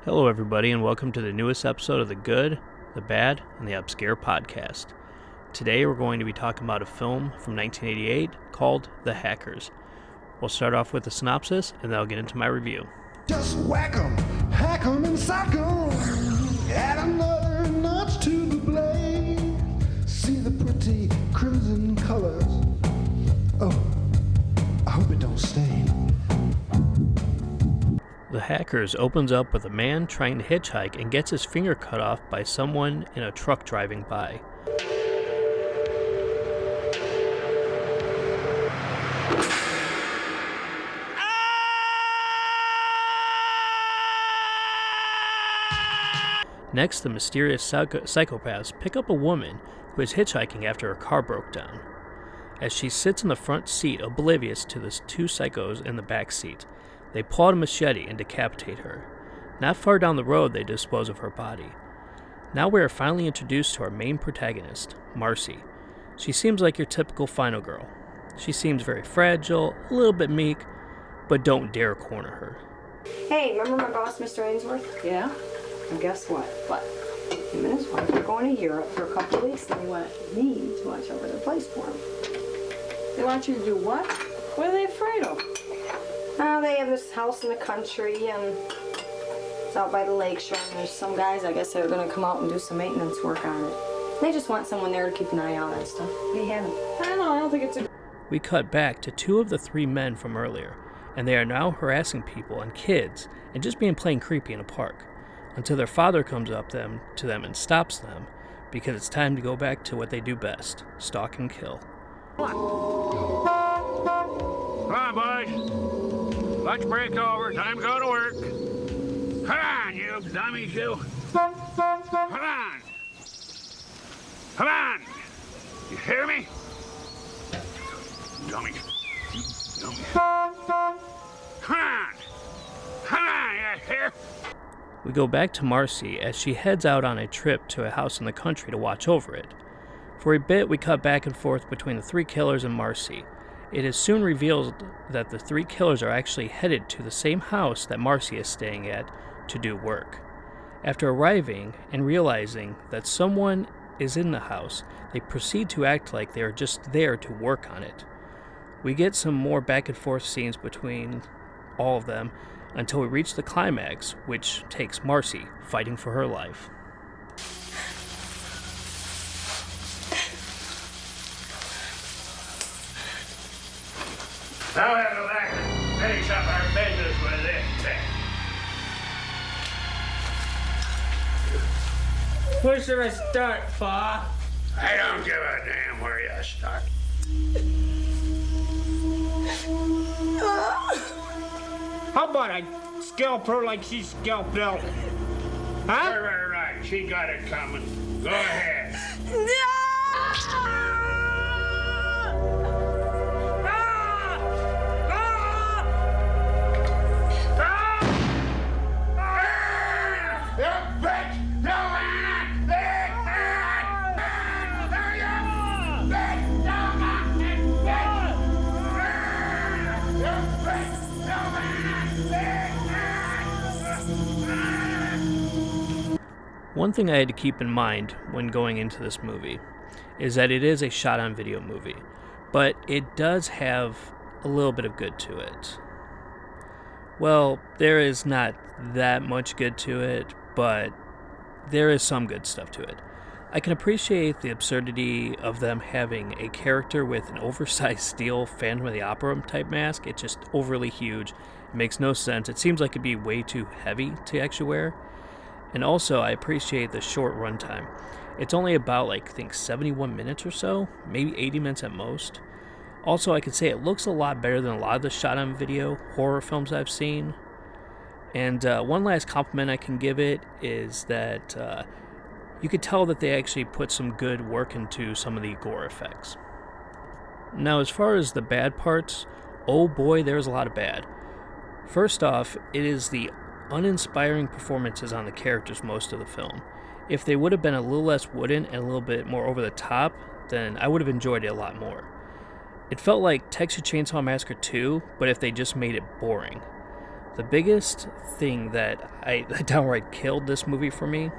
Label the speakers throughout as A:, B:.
A: Hello, everybody, and welcome to the newest episode of The Good, The Bad, and The Obscure podcast. Today, we're going to be talking about a film from 1988 called The Hackers. We'll start off with a synopsis, and then I'll get into my review.
B: Just whack 'em, hack 'em, and sock 'em. Add another notch to the blade. See the pretty crimson colors. Oh, I hope it don't stain.
A: The Hackers opens up with a man trying to hitchhike and gets his finger cut off by someone in a truck driving by. Next, the mysterious psychopaths pick up a woman who is hitchhiking after her car broke down. As she sits in the front seat, oblivious to the two psychos in the back seat, they pull out a machete and decapitate her. Not far down the road, they dispose of her body. Now we are finally introduced to our main protagonist, Marcy. She seems like your typical final girl. She seems very fragile, a little bit meek, but don't dare corner her.
C: Hey, remember my boss, Mr. Ainsworth? Yeah? And guess what? What? Him and his wife are going to Europe for a couple of weeks, and they want me to watch over their place for them. They want you to do what? What are they afraid of? They have this house in the country, and it's out by the lake shore, and there's some guys, I guess, that are going to come out and do some maintenance work on it. They just want someone there to keep an eye out on stuff. They haven't. I don't know, I don't think it's a...
A: We cut back to two of the three men from earlier, and they are now harassing people and kids and just being plain creepy in a park, until their father comes up to them and stops them, because it's time to go back to what they do best, stalk and kill.
D: Come on, boys. Lunch break over. Time to go to work. Come on, you dummies, you. Come on. Come on. You hear me? Dummies. Dummies. Come on. Come on, you hear?
A: We go back to Marcy as she heads out on a trip to a house in the country to watch over it. For a bit, we cut back and forth between the three killers and Marcy. It is soon revealed that the three killers are actually headed to the same house that Marcy is staying at to do work. After arriving and realizing that someone is in the house, they proceed to act like they are just there to work on it. We get some more back and forth scenes between all of them until we reach the climax, which takes Marcy fighting for her life.
D: Now we'll go back and finish up our business with this.
E: Where should I start, Pa?
D: I don't give a damn where you start.
E: How about I scalp her like she scalped Bill? Huh?
D: Right. She got it coming. Go ahead.
A: One thing I had to keep in mind when going into this movie is that it is a shot-on-video movie, but it does have a little bit of good to it. Well, there is not that much good to it, but there is some good stuff to it. I can appreciate the absurdity of them having a character with an oversized steel Phantom of the Opera type mask. It's just overly huge. It makes no sense. It seems like it'd be way too heavy to actually wear. And also, I appreciate the short runtime. It's only about, I think 71 minutes or so, maybe 80 minutes at most. Also, I could say it looks a lot better than a lot of the shot-on-video horror films I've seen. And one last compliment I can give it is that you could tell that they actually put some good work into some of the gore effects. Now, as far as the bad parts, oh boy, there's a lot of bad. First off, it is the uninspiring performances on the characters most of the film. If they would have been a little less wooden and a little bit more over the top, then I would have enjoyed it a lot more. It felt like Texas Chainsaw Massacre 2, but if they just made it boring. The biggest thing that downright killed this movie for me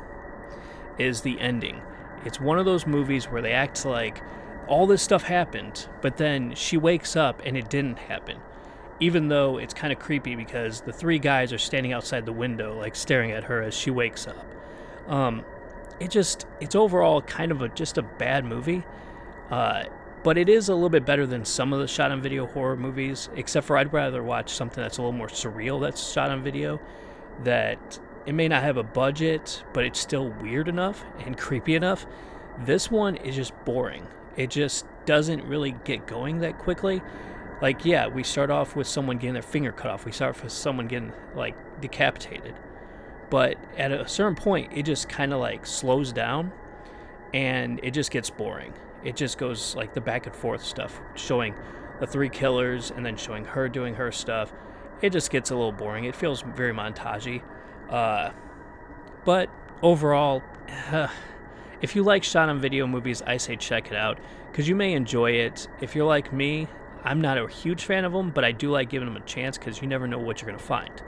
A: is the ending. It's one of those movies where they act like all this stuff happened, but then she wakes up and it didn't happen. Even though it's kind of creepy because the three guys are standing outside the window, like staring at her as she wakes up. It's overall kind of just a bad movie. But it is a little bit better than some of the shot-on-video horror movies, except for I'd rather watch something that's a little more surreal that's shot on video, that it may not have a budget, but it's still weird enough and creepy enough. This one is just boring. It just doesn't really get going that quickly. Like, yeah, we start off with someone getting their finger cut off. We start off with someone getting, like, decapitated. But at a certain point, it just kind of, like, slows down, and it just gets boring. It just goes like the back and forth stuff, showing the three killers and then showing her doing her stuff. It just gets a little boring. It feels very montage-y. But overall, if you like shot-on-video movies, I say check it out, because you may enjoy it. If you're like me, I'm not a huge fan of them, but I do like giving them a chance, because you never know what you're going to find.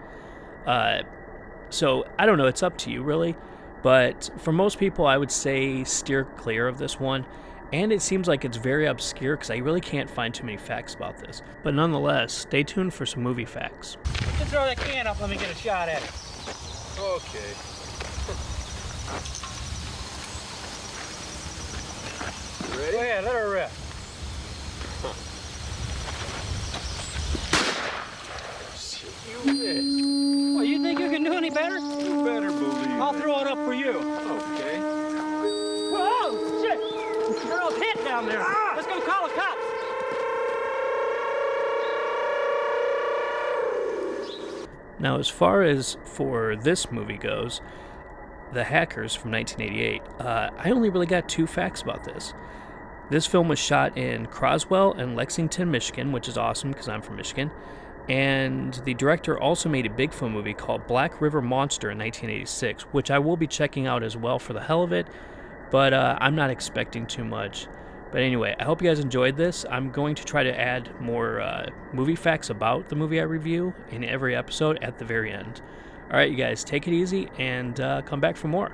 A: So, I don't know. It's up to you, really. But for most people, I would say steer clear of this one. And it seems like it's very obscure because I really can't find too many facts about this. But nonetheless, stay tuned for some movie facts.
E: Just throw that can up, let me get a shot at it.
F: Okay. Ready?
E: Go ahead, let her rip.
F: You
E: Well, you think you can do any better?
F: better believe
E: I'll
F: it.
E: throw it up for you.
F: Okay.
E: Whoa, shit! They're all hit down there. Let's go call the cops.
A: Now, as far as for this movie goes, The Hackers from 1988, I only really got 2 facts about this. This film was shot in Croswell and Lexington, Michigan, which is awesome because I'm from Michigan. And the director also made a Bigfoot movie called Black River Monster in 1986, which I will be checking out as well for the hell of it, but I'm not expecting too much. But anyway, I hope you guys enjoyed this. I'm going to try to add more movie facts about the movie I review in every episode at the very end. Alright, you guys, take it easy and come back for more.